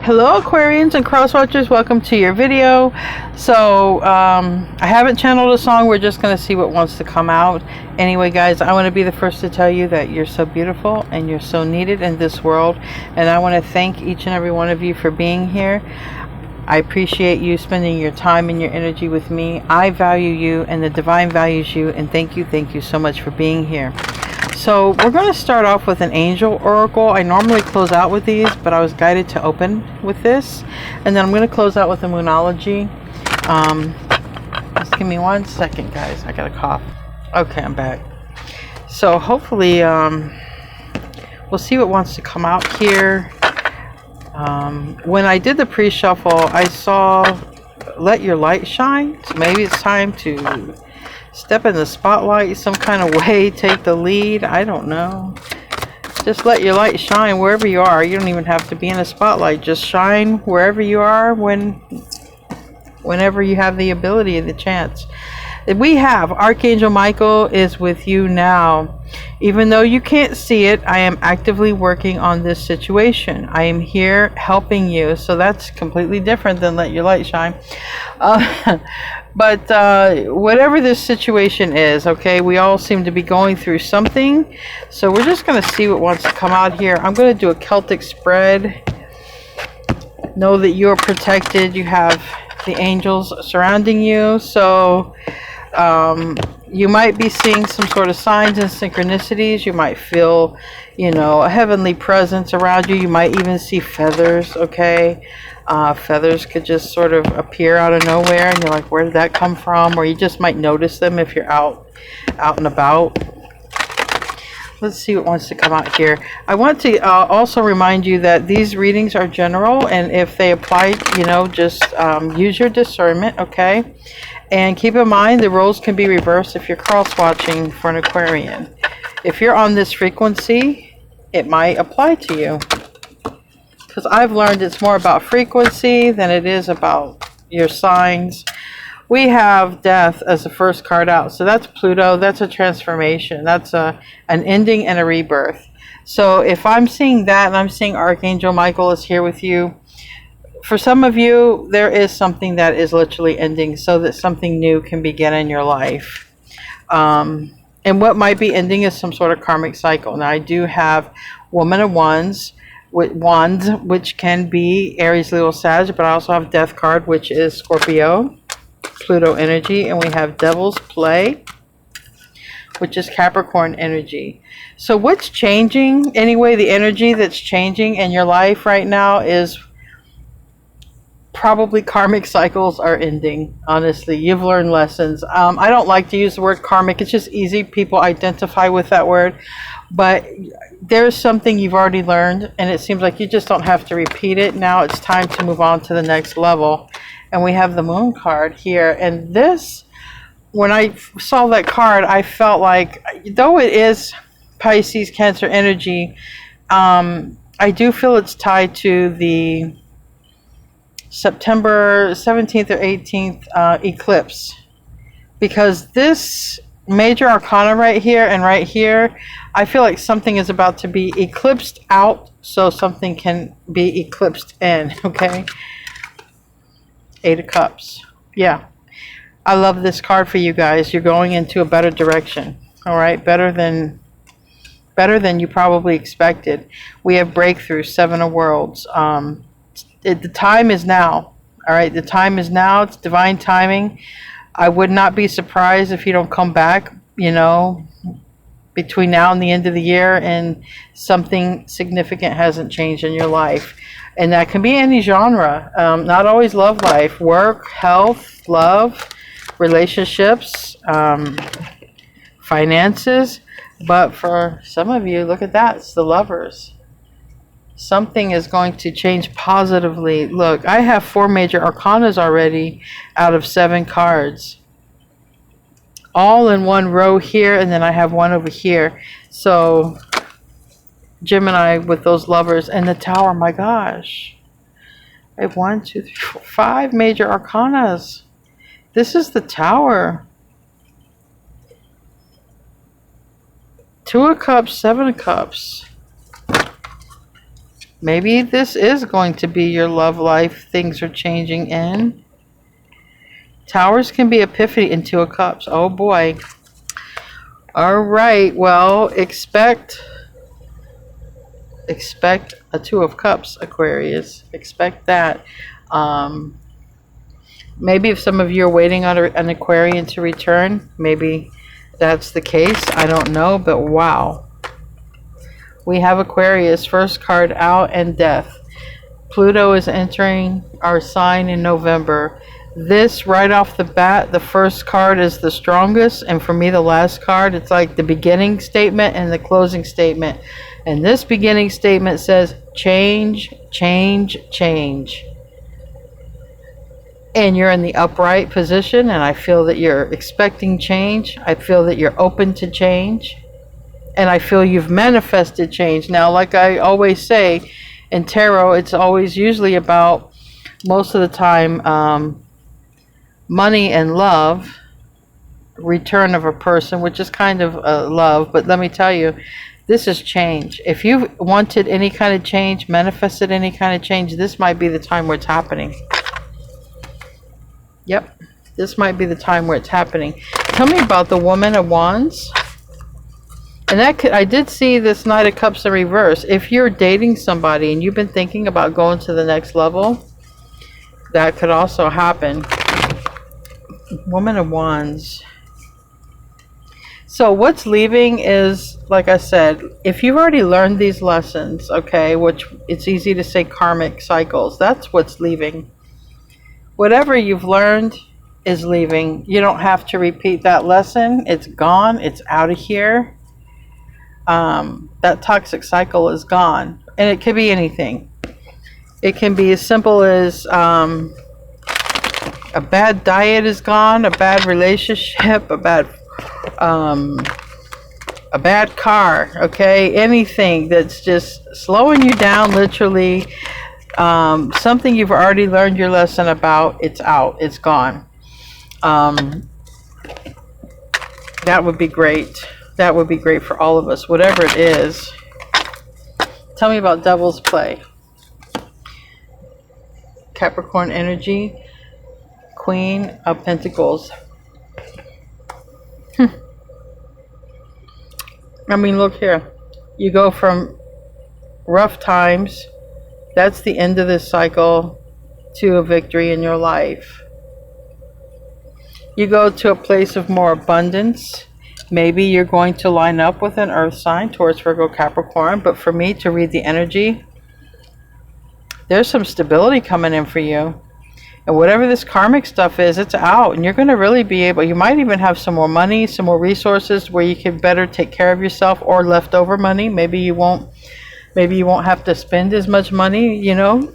Hello Aquarians and Cross Watchers, welcome to your video. So I haven't channeled a song, we're just going to see what wants to come out. Anyway guys, I want to be the first to tell you that you're so beautiful and you're so needed in this world, and I want to thank each and every one of you for being here. I appreciate you spending your time and your energy with me. I value you and the divine values you, and thank you so much for being here. So we're going to start off with an angel oracle. I normally close out with these, but I was guided to open with this, and then I'm going to close out with the moonology. Just give me 1 second guys, I got a cough. Okay, I'm back. So hopefully we'll see what wants to come out here. When I did the pre-shuffle, I saw let your light shine, so maybe it's time to step in the spotlight some kind of way, take the lead. I don't know, just let your light shine wherever you are. You don't even have to be in a spotlight, just shine wherever you are, whenever you have the ability and the chance. We have Archangel Michael is with you now. Even though you can't see it, I am actively working on this situation. I am here helping you. So that's completely different than let your light shine. But whatever this situation is, okay, we all seem to be going through something. So we're just going to see what wants to come out here. I'm going to do a Celtic spread. Know that you are protected. You have the angels surrounding you. So you might be seeing some sort of signs and synchronicities. You might feel, you know, a heavenly presence around you. You might even see feathers, okay? Feathers could just sort of appear out of nowhere, and you're like, where did that come from? Or you just might notice them if you're out and about. Let's see what wants to come out here. I want to also remind you that these readings are general, and if they apply, you know, just use your discernment, okay? And keep in mind, the roles can be reversed if you're cross-watching for an Aquarian. If you're on this frequency, it might apply to you. Because I've learned it's more about frequency than it is about your signs. We have death as the first card out. So that's Pluto. That's a transformation. That's an ending and a rebirth. So if I'm seeing that, and I'm seeing Archangel Michael is here with you, for some of you, there is something that is literally ending so that something new can begin in your life. And what might be ending is some sort of karmic cycle. Now, I do have Woman of Wands, which can be Aries, Leo, Sag, but I also have Death card, which is Scorpio, Pluto energy, and we have Devil's Play, which is Capricorn energy. So what's changing? Anyway, the energy that's changing in your life right now is probably karmic cycles are ending. Honestly, you've learned lessons. I don't like to use the word karmic. It's just easy. People identify with that word. But there's something you've already learned, and it seems like you just don't have to repeat it. Now it's time to move on to the next level. And we have the Moon card here. And this, when I saw that card, I felt like, though it is Pisces, Cancer energy, I do feel it's tied to the September 17th or 18th eclipse, because this major arcana right here and right here, I feel like something is about to be eclipsed out so something can be eclipsed in, okay? 8 of Cups. Yeah, I love this card for you guys. You're going into a better direction, all right? Better than you probably expected. We have breakthrough, 7 of Worlds. The time is now. All right, the time is now. It's divine timing. I would not be surprised if you don't come back, you know, between now and the end of the year, and something significant hasn't changed in your life. And that can be any genre, not always love life, work, health, love, relationships, finances. But for some of you, look at that, it's the Lovers. Something is going to change positively. Look, I have 4 major arcanas already out of 7 cards. All in one row here, and then I have one over here. So, Gemini with those Lovers. And the Tower, my gosh. I have 1, 2, 3, 4, 5 major arcanas. This is the Tower. 2 of Cups, 7 of Cups. Maybe this is going to be your love life. Things are changing in. Towers can be epiphany in Two of Cups. Oh boy. All right. Well, expect a Two of Cups, Aquarius. Expect that. Maybe if some of you are waiting on an Aquarian to return, maybe that's the case. I don't know, but wow. We have Aquarius, first card out, and death. Pluto is entering our sign in November. This, right off the bat, the first card is the strongest, and for me the last card, it's like the beginning statement and the closing statement. And this beginning statement says change, change, change. And you're in the upright position, and I feel that you're expecting change. I feel that you're open to change. And I feel you've manifested change. Now, like I always say, in tarot, it's always usually about, most of the time, money and love, return of a person, which is kind of love. But let me tell you, this is change. If you've wanted any kind of change, manifested any kind of change, this might be the time where it's happening. Yep, this might be the time where it's happening. Tell me about the Woman of Wands. And that I did see this Knight of Cups in reverse. If you're dating somebody and you've been thinking about going to the next level, that could also happen. Woman of Wands. So what's leaving is, like I said, if you've already learned these lessons, okay, which it's easy to say karmic cycles, that's what's leaving. Whatever you've learned is leaving. You don't have to repeat that lesson. It's gone. It's out of here. That toxic cycle is gone. And it could be anything. It can be as simple as a bad diet is gone, a bad relationship, a bad car, okay? Anything that's just slowing you down, literally. Something you've already learned your lesson about, it's out, it's gone. That would be great. That would be great for all of us, whatever it is. Tell me about Devil's Play. Capricorn energy, Queen of Pentacles. I mean, look here. You go from rough times, that's the end of this cycle, to a victory in your life. You go to a place of more abundance. Maybe you're going to line up with an earth sign, Taurus, Virgo, Capricorn. But for me to read the energy, there's some stability coming in for you. And whatever this karmic stuff is, it's out. And you're going to really be able, you might even have some more money, some more resources where you can better take care of yourself, or leftover money. Maybe you won't have to spend as much money, you know.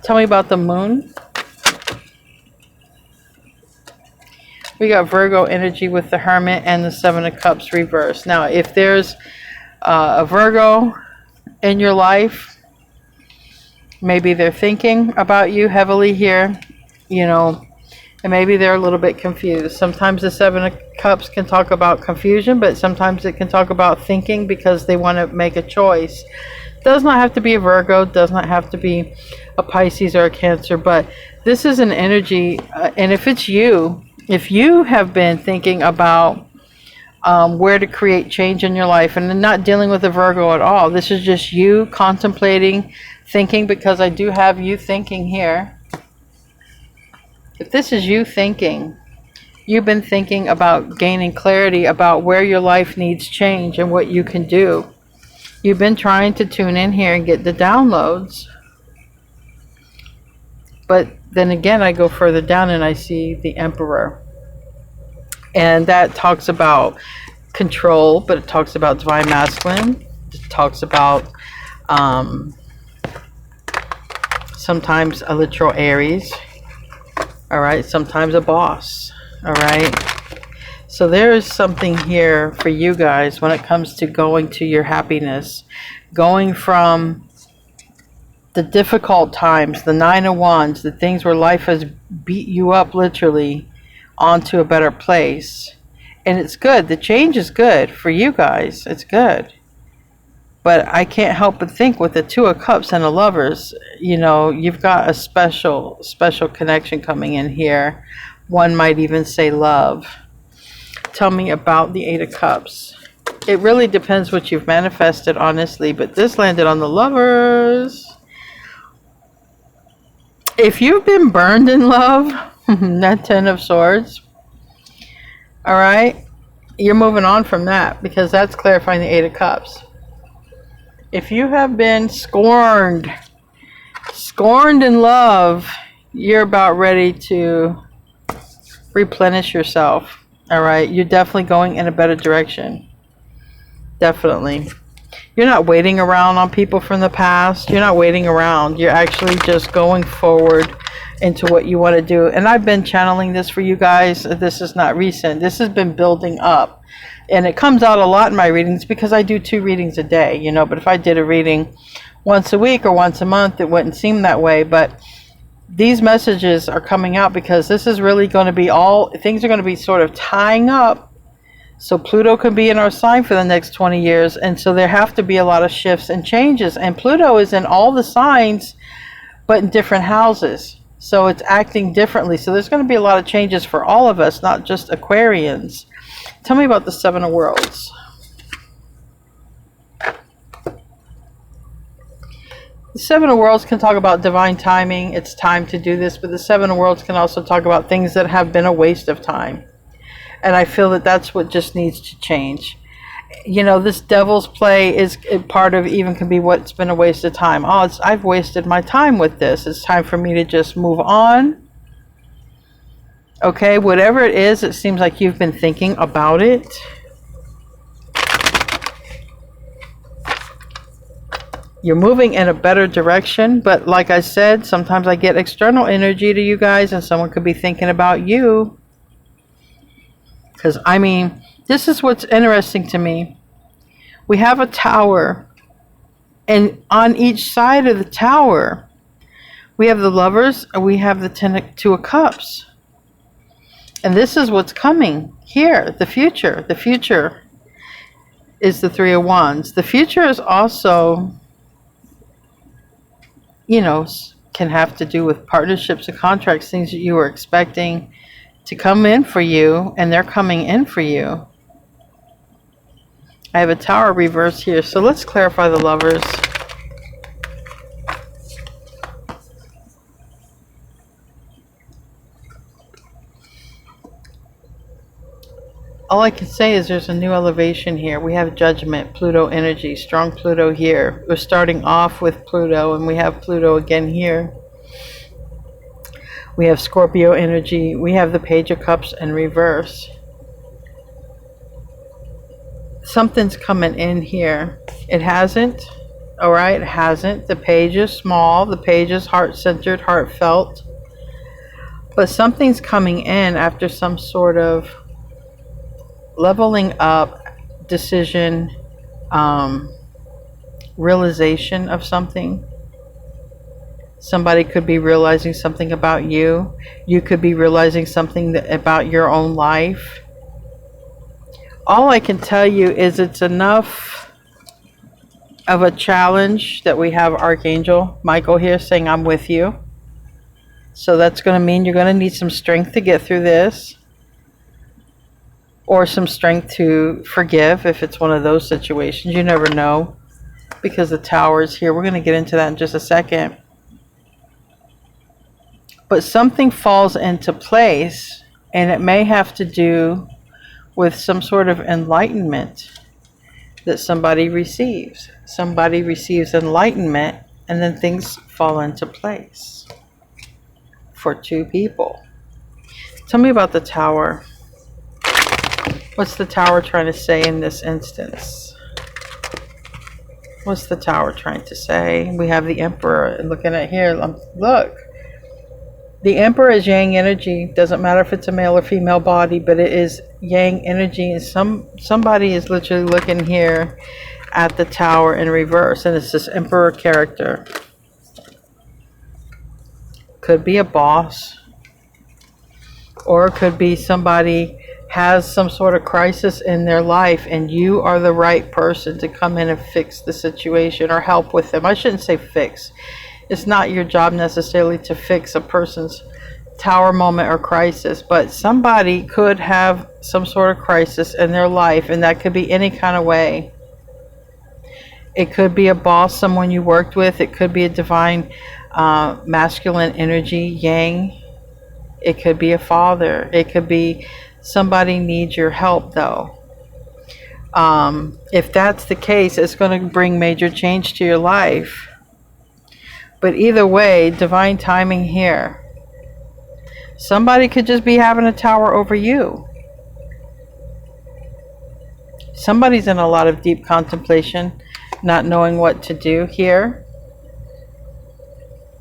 Tell me about the Moon. We got Virgo energy with the Hermit and the Seven of Cups reversed. Now, if there's a Virgo in your life, maybe they're thinking about you heavily here, you know, and maybe they're a little bit confused. Sometimes the Seven of Cups can talk about confusion, but sometimes it can talk about thinking because they want to make a choice. Does not have to be a Virgo, does not have to be a Pisces or a Cancer, but this is an energy, and if it's you, if you have been thinking about where to create change in your life, and not dealing with a Virgo at all, this is just you contemplating, thinking, because I do have you thinking here. If this is you thinking, you've been thinking about gaining clarity about where your life needs change and what you can do. You've been trying to tune in here and get the downloads. But then again, I go further down and I see the Emperor. And that talks about control, but it talks about divine masculine. It talks about sometimes a literal Aries. All right, sometimes a boss. All right. So there is something here for you guys when it comes to going to your happiness. Going from the difficult times, the Nine of Wands, the things where life has beat you up literally, onto a better place. And it's good. The change is good for you guys. It's good. But I can't help but think with the Two of Cups and the Lovers, you know, you've got a special connection coming in here. One might even say love. Tell me about the Eight of Cups. It really depends what you've manifested, honestly, but this landed on the Lovers. If you've been burned in love, that Ten of Swords, all right, you're moving on from that because that's clarifying the Eight of Cups. If you have been scorned in love, you're about ready to replenish yourself. All right, you're definitely going in a better direction. Definitely. You're not waiting around on people from the past. You're not waiting around. You're actually just going forward into what you want to do. And I've been channeling this for you guys. This is not recent. This has been building up. And it comes out a lot in my readings because I do 2 readings a day, you know. But if I did a reading once a week or once a month, it wouldn't seem that way. But these messages are coming out because this is really going to be things are going to be sort of tying up. So Pluto could be in our sign for the next 20 years. And so there have to be a lot of shifts and changes. And Pluto is in all the signs, but in different houses. So it's acting differently. So there's going to be a lot of changes for all of us, not just Aquarians. Tell me about the Seven of Worlds. The Seven of Worlds can talk about divine timing. It's time to do this. But the Seven of Worlds can also talk about things that have been a waste of time. And I feel that that's what just needs to change. You know, this devil's play is part of even can be what's been a waste of time. Oh, I've wasted my time with this. It's time for me to just move on. Okay, whatever it is, it seems like you've been thinking about it. You're moving in a better direction, but like I said, sometimes I get external energy to you guys and someone could be thinking about you. Because, I mean, this is what's interesting to me. We have a tower, and on each side of the tower, we have the Lovers, and we have the Two of Cups. And this is what's coming here, the future. The future is the Three of Wands. The future is also, you know, can have to do with partnerships and contracts, things that you were expecting to come in for you, and they're coming in for you. I have a Tower reverse here, so let's clarify the Lovers. All I can say is there's a new elevation here. We have Judgment, Pluto energy, strong Pluto here. We're starting off with Pluto, and we have Pluto again here. We have Scorpio energy. We have the Page of Cups in reverse. Something's coming in here. It hasn't. All right, it hasn't. The page is small. The page is heart-centered, heartfelt. But something's coming in after some sort of leveling up, decision, realization of something. Somebody could be realizing something about you. You could be realizing something about your own life. All I can tell you is it's enough of a challenge that we have Archangel Michael here saying, I'm with you. So that's going to mean you're going to need some strength to get through this. Or some strength to forgive if it's one of those situations. You never know. Because the Tower is here. We're going to get into that in just a second. But something falls into place. And it may have to do with some sort of enlightenment that somebody receives. Somebody receives enlightenment. And then things fall into place. For 2 people. Tell me about the Tower. What's the Tower trying to say in this instance? What's the Tower trying to say? We have the Emperor. Looking at here, look. The Emperor is yang energy. Doesn't matter if it's a male or female body, but it is yang energy. And somebody is literally looking here at the Tower in reverse. And it's this Emperor character. Could be a boss. Or it could be somebody has some sort of crisis in their life, and you are the right person to come in and fix the situation or help with them. I shouldn't say fix. It's not your job necessarily to fix a person's tower moment or crisis, but somebody could have some sort of crisis in their life, and that could be any kind of way. It could be a boss, someone you worked with. It could be a divine masculine energy, yang. It could be a father. It could be somebody needs your help, though. If that's the case, it's going to bring major change to your life. But either way, divine timing here. Somebody could just be having a tower over you. Somebody's in a lot of deep contemplation, not knowing what to do here.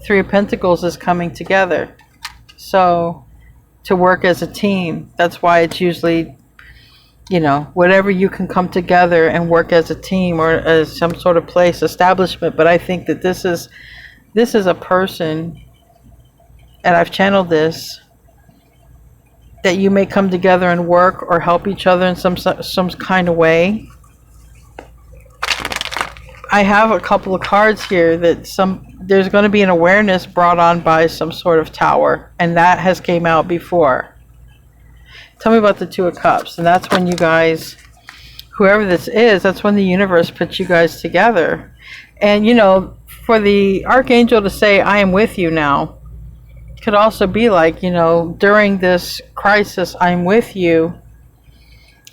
Three of Pentacles is coming together. So, to work as a team. That's why it's usually, you know, whatever you can come together and work as a team or as some sort of place, establishment. But I think that this is a person, and I've channeled this, that you may come together and work or help each other in some kind of way. I have a couple of cards here that there's going to be an awareness brought on by some sort of tower, and that has came out before. Tell me about the Two of Cups, and that's when you guys, whoever this is, that's when the universe puts you guys together. And you know, for the archangel to say, I am with you now, could also be like, you know, during this crisis, I'm with you.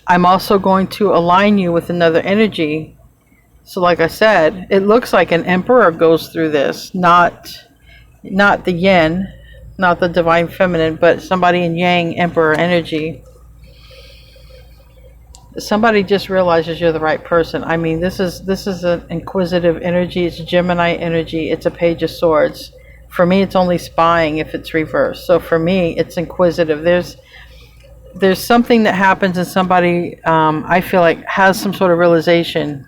I'm also going to align you with another energy. So like I said, it looks like an emperor goes through this, not the yin, not the divine feminine, but somebody in yang, emperor energy. Somebody just realizes you're the right person. I mean, this is an inquisitive energy. It's Gemini energy. It's a Page of Swords. For me, it's only spying if it's reversed. So for me, it's inquisitive. There's something that happens and somebody, I feel like, has some sort of realization.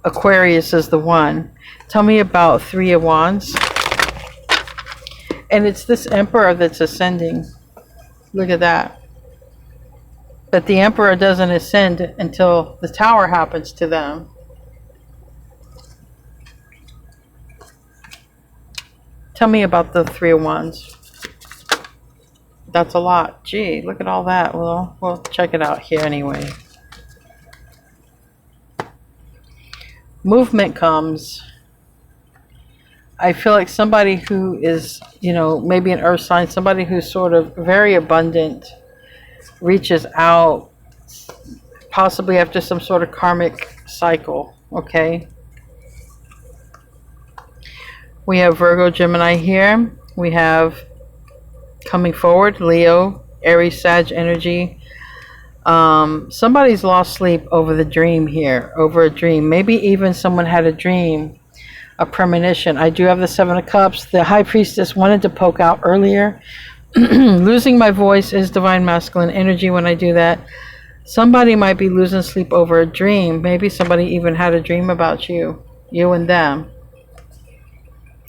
Aquarius is the one. Tell me about Three of Wands. And it's this Emperor that's ascending. Look at that. But the Emperor doesn't ascend until the Tower happens to them. Tell me about the Three of Wands. That's a lot. Gee, look at all that. Well, we'll check it out here anyway. Movement comes. I feel like somebody who is, you know, maybe an earth sign, somebody who's sort of very abundant, reaches out, possibly after some sort of karmic cycle, okay? We have Virgo, Gemini here. We have coming forward, Leo, Aries, Sag energy. Somebody's lost sleep over the dream here, over a dream. Maybe even someone had a dream, a premonition. I do have the Seven of Cups. The High Priestess wanted to poke out earlier. Losing my voice is divine masculine energy when I do that. Somebody might be losing sleep over a dream. Maybe somebody even had a dream about you and them.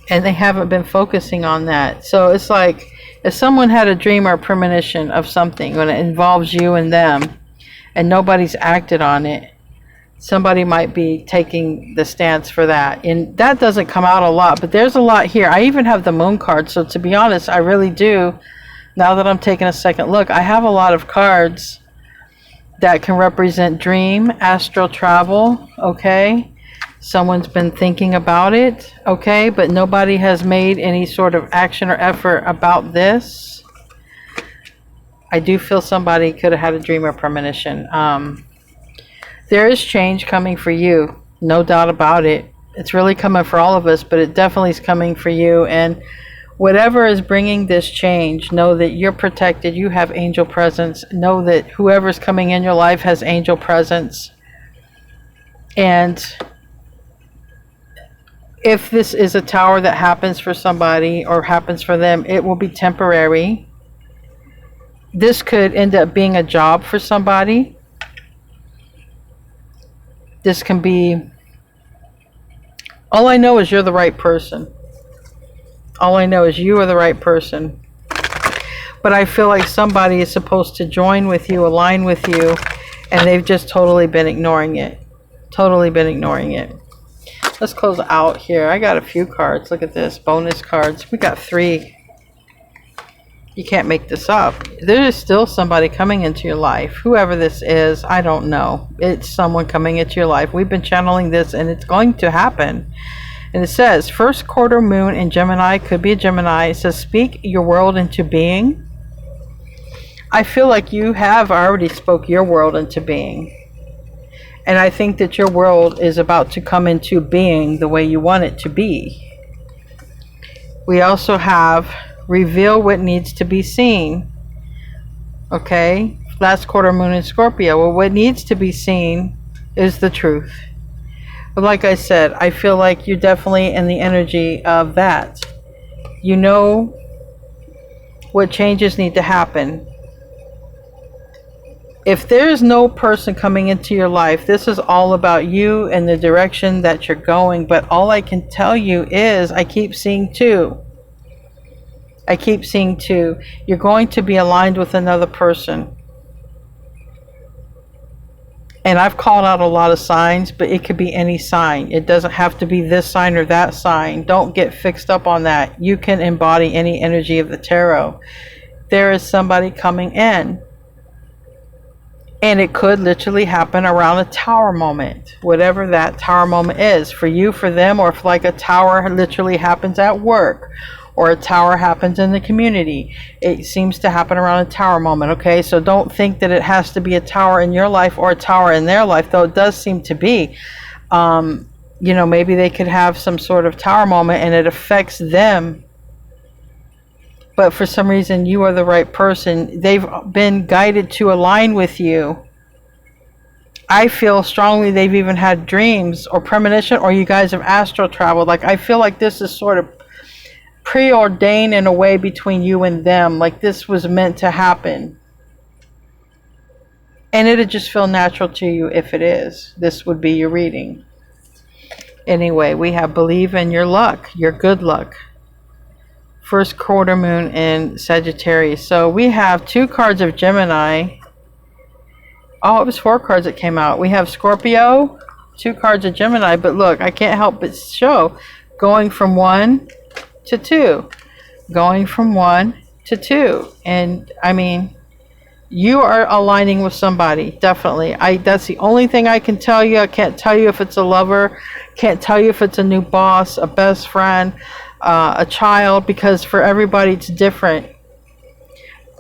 And they haven't been focusing on that. So it's like, if someone had a dream or a premonition of something when it involves you and them, and nobody's acted on it, somebody might be taking the stance for that. And that doesn't come out a lot, but there's a lot here. I even have the Moon card. So to be honest, I really do, now that I'm taking a second look, I have a lot of cards that can represent dream, astral travel, okay? Someone's been thinking about it, okay, but nobody has made any sort of action or effort about this. I do feel somebody could have had a dream or premonition. There is change coming for you, no doubt about it. It's really coming for all of us, but it definitely is coming for you. And whatever is bringing this change, know that you're protected. You have angel presence. Know that whoever's coming in your life has angel presence. And if this is a tower that happens for somebody or happens for them, it will be temporary. This could end up being a job for somebody. This can be, all I know is you're the right person. All I know is you are the right person. But I feel like somebody is supposed to join with you, align with you, and they've just totally been ignoring it. Totally been ignoring it. Let's close out here. I got a few cards. Look at this. Bonus cards. We got 3. You can't make this up. There is still somebody coming into your life. Whoever this is, I don't know. It's someone coming into your life. We've been channeling this, and it's going to happen. And it says, first quarter moon in Gemini, could be a Gemini. It says, speak your world into being. I feel like you have already spoke your world into being. And I think that your world is about to come into being the way you want it to be. We also have reveal what needs to be seen. Okay? Last quarter moon in Scorpio. Well, what needs to be seen is the truth. But like I said, I feel like you're definitely in the energy of that. You know what changes need to happen. If there's no person coming into your life, this is all about you and the direction that you're going. But all I can tell you is I keep seeing 2. I keep seeing 2. You're going to be aligned with another person. And I've called out a lot of signs, but it could be any sign. It doesn't have to be this sign or that sign. Don't get fixed up on that. You can embody any energy of the tarot. There is somebody coming in. And it could literally happen around a tower moment. Whatever that tower moment is. For you, for them, or if like a tower literally happens at work. Or a tower happens in the community. It seems to happen around a tower moment, okay? So don't think that it has to be a tower in your life or a tower in their life, though it does seem to be. You know, maybe they could have some sort of tower moment and it affects them. But for some reason, you are the right person. They've been guided to align with you. I feel strongly they've even had dreams or premonition, or you guys have astral traveled. Like, I feel like this is sort of preordained in a way between you and them, like this was meant to happen, and it'd just feel natural to you. If it is, this would be your reading. Anyway, we have believe in your luck, your good luck. First quarter moon in Sagittarius. So we have 2 cards of Gemini. Oh, it was 4 cards that came out. We have Scorpio, 2 cards of Gemini, but look, I can't help but show going from 1 to 2, going from 1 to 2, and I mean, you are aligning with somebody, definitely. That's the only thing I can tell you. I can't tell you if it's a lover, can't tell you if it's a new boss, a best friend, a child, because for everybody it's different.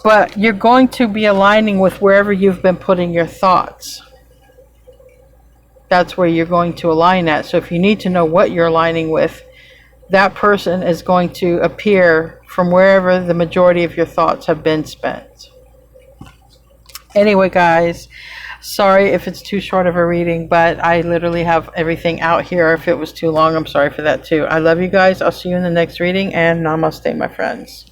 But you're going to be aligning with wherever you've been putting your thoughts. That's where you're going to align at. So if you need to know what you're aligning with, that person is going to appear from wherever the majority of your thoughts have been spent. Anyway, guys, sorry if it's too short of a reading, but I literally have everything out here. If it was too long, I'm sorry for that too. I love you guys. I'll see you in the next reading, and namaste, my friends.